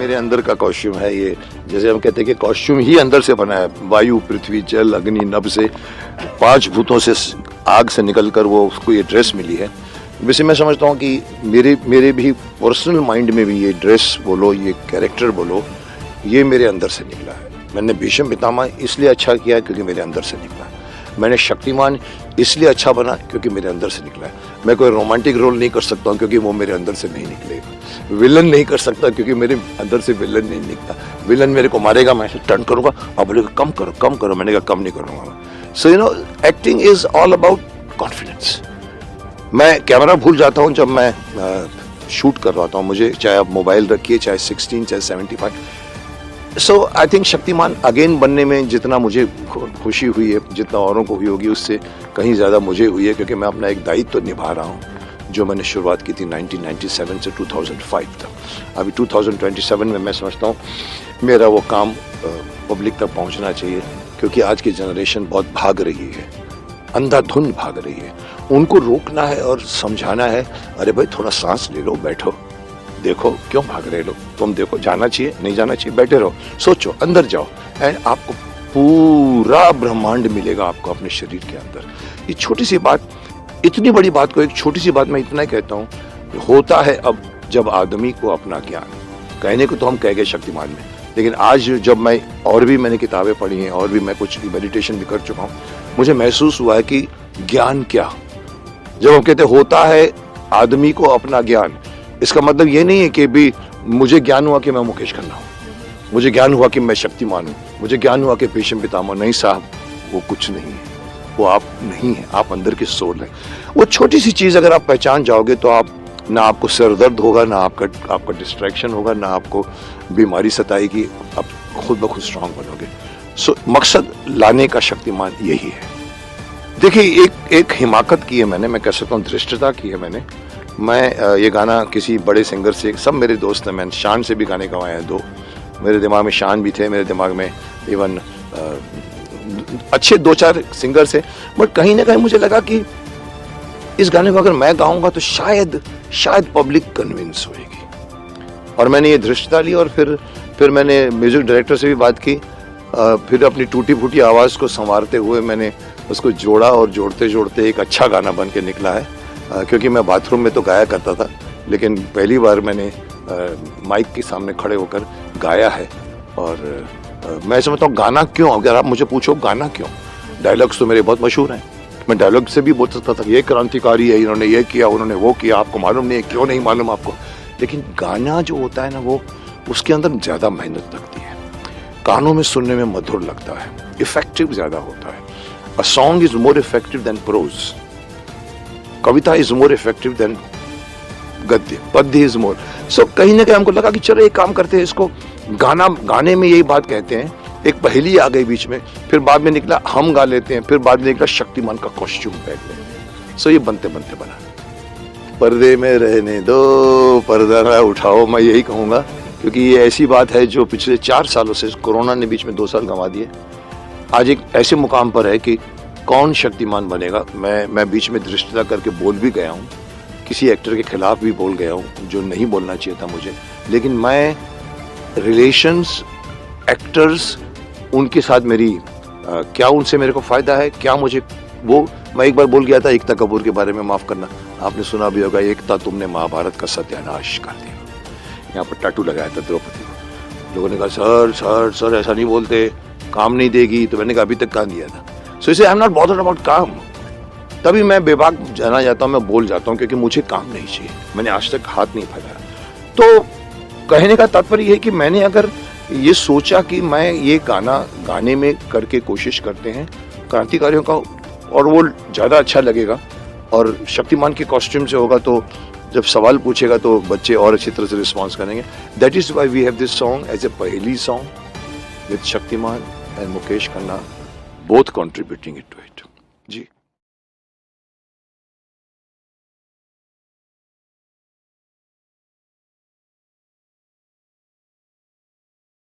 मेरे अंदर का कॉस्ट्यूम है ये। जैसे हम कहते हैं कि कॉस्ट्यूम ही अंदर से बना है, वायु, पृथ्वी, जल, अग्नि, नभ से, 5 भूतों से, आग से निकलकर वो उसको ये ड्रेस मिली है। वैसे मैं समझता हूँ कि मेरे भी पर्सनल माइंड में भी ये ड्रेस बोलो, ये कैरेक्टर बोलो, ये मेरे अंदर से निकला है। मैंने भीष्म पितामह इसलिए अच्छा किया क्योंकि मेरे अंदर से निकला है। मैंने शक्तिमान इसलिए अच्छा बना क्योंकि मेरे अंदर से निकला है। मैं कोई रोमांटिक रोल नहीं कर सकता हूँ क्योंकि वो मेरे अंदर से नहीं निकलेगा। विलन नहीं कर सकता क्योंकि मेरे अंदर से विलन नहीं निकला। विलन मेरे को मारेगा, मैं ऐसे टर्न करूँगा और बोलेगा कम करो कम करो, मैंने कहा कम नहीं करूँगा। So you know, acting is all about confidence. मैं कैमरा भूल जाता हूँ जब मैं शूट कर रहा हूँ, मुझे चाहे आप मोबाइल रखिए, चाहे 16 चाहे 75। सो आई थिंक शक्तिमान अगेन बनने में जितना मुझे खुशी हुई है, जितना औरों को हुई होगी, उससे कहीं ज़्यादा मुझे हुई है, क्योंकि मैं अपना एक दायित्व तो निभा रहा हूँ जो मैंने शुरुआत की थी 1997 से 2005 तक। अभी 2027 में मैं समझता हूँ मेरा वो काम पब्लिक तक पहुँचना चाहिए, क्योंकि आज की जनरेशन बहुत भाग रही है, अंधाधुंध भाग रही है। उनको रोकना है और समझाना है, अरे भाई थोड़ा सांस ले लो, बैठो, देखो क्यों भाग रहे लोग, तुम देखो, जाना चाहिए नहीं जाना चाहिए, बैठे रहो, सोचो, अंदर जाओ, एंड आपको पूरा ब्रह्मांड मिलेगा आपको अपने शरीर के अंदर। ये छोटी सी बात, इतनी बड़ी बात को एक छोटी सी बात मैं इतना ही कहता हूँ, होता है अब जब आदमी को अपना ज्ञान, कहने को तो हम कह गए शक्तिमान में, लेकिन आज जब मैं और भी मैंने किताबें पढ़ी हैं और भी मैं कुछ मेडिटेशन भी कर चुका हूँ, मुझे महसूस हुआ है कि ज्ञान क्या, जब हम कहते होता है आदमी को अपना ज्ञान, इसका मतलब ये नहीं है कि भी मुझे ज्ञान हुआ कि मैं मुकेश खन्ना हूँ, मुझे ज्ञान हुआ कि मैं शक्तिमान हूँ, मुझे ज्ञान हुआ कि भीष्म पितामह। नहीं साहब, वो कुछ नहीं है, वो आप नहीं है, आप अंदर की सोल है। वो छोटी सी चीज़ अगर आप पहचान जाओगे तो आप, ना आपको सिर दर्द होगा, ना आपका डिस्ट्रैक्शन होगा, ना आपको बीमारी सताएगी, आप खुद ब खुद स्ट्रांग बनोगे। सो मकसद लाने का शक्तिमान यही है। देखिए, एक हिमाकत की है मैंने, मैं कह सकता हूँ धृष्टता की है मैंने। मैं ये गाना किसी बड़े सिंगर से, सब मेरे दोस्त हैं, मैंने शान से भी गाने गवाए हैं 2, मेरे दिमाग में शान भी थे, मेरे दिमाग में इवन अच्छे 2-4 सिंगर थे, बट कहीं ना कहीं मुझे लगा कि इस गाने को अगर मैं गाऊंगा तो शायद पब्लिक कन्विंस होएगी। और मैंने ये धृष्टता ली और फिर मैंने म्यूजिक डायरेक्टर से भी बात की, फिर अपनी टूटी फूटी आवाज़ को संवारते हुए मैंने उसको जोड़ा और जोड़ते जोड़ते एक अच्छा गाना बन के निकला है। क्योंकि मैं बाथरूम में तो गाया करता था, लेकिन पहली बार मैंने माइक के सामने खड़े होकर गाया है। और मैं समझता हूँ गाना क्यों, अगर आप मुझे पूछो गाना क्यों, डायलॉग्स तो मेरे बहुत मशहूर हैं, मैं डायलॉग से भी बोल सकता था, ये क्रांतिकारी है, इन्होंने ये किया, उन्होंने वो किया, आपको मालूम नहीं है, क्यों नहीं मालूम आपको। लेकिन गाना जो होता है ना, वो उसके अंदर ज़्यादा मेहनत लगती है, कानों में सुनने में मधुर लगता है, इफेक्टिव ज़्यादा होता है। A song is more effective than prose, कविता इज मोर इफेक्टिव देन गद्य, पद्य इज मोर। सो कहीं ना कहीं हमको लगा कि चलो एक काम करते हैं, इसको गाने में यही बात कहते हैं। एक पहेली आ गई बीच में, फिर बाद में निकला हम गा लेते हैं, फिर बाद में निकला शक्तिमान का कॉस्ट्यूम पहन लेते हैं। सो ये बनते बनते बना। पर्दे में रहने दो, पर्दा ना उठाओ, मैं यही कहूँगा, क्योंकि ये ऐसी बात है जो पिछले 4 सालों से, कोरोना ने बीच में 2 साल गंवा दिए, आज एक ऐसे मुकाम पर है कि कौन शक्तिमान बनेगा। मैं बीच में धृष्टता करके बोल भी गया हूँ, किसी एक्टर के खिलाफ भी बोल गया हूँ जो नहीं बोलना चाहिए था मुझे, लेकिन मैं रिलेशंस, एक्टर्स, उनके साथ मेरी क्या उनसे मेरे को फ़ायदा है, क्या मुझे वो, मैं एक बार बोल गया था एकता कपूर के बारे में, माफ़ करना, आपने सुना भी होगा, एकता तुमने महाभारत का सत्यानाश कर दिया। यहाँ पर टाटू लगाया था द्रौपदी को, लोगों ने कहा सर ऐसा नहीं बोलते, काम नहीं देगी, तो मैंने कहा अभी तक काम दिया था। सो इसे I am not bothered about काम, तभी मैं बेबाक जाना जाता हूँ, मैं बोल जाता हूँ, क्योंकि मुझे काम नहीं चाहिए, मैंने आज तक हाथ नहीं फैलाया। तो कहने का तात्पर्य यह है कि मैंने अगर ये सोचा कि मैं ये गाने में करके कोशिश करते हैं क्रांतिकारियों का, और वो ज़्यादा अच्छा लगेगा, और शक्तिमान के कॉस्ट्यूम से होगा, तो जब सवाल पूछेगा तो बच्चे और अच्छी तरह से रिस्पॉन्स करेंगे। That is why we have this song as a पहेली song with Shaktimaan and Mukesh Khanna both contributing it to it. Ji.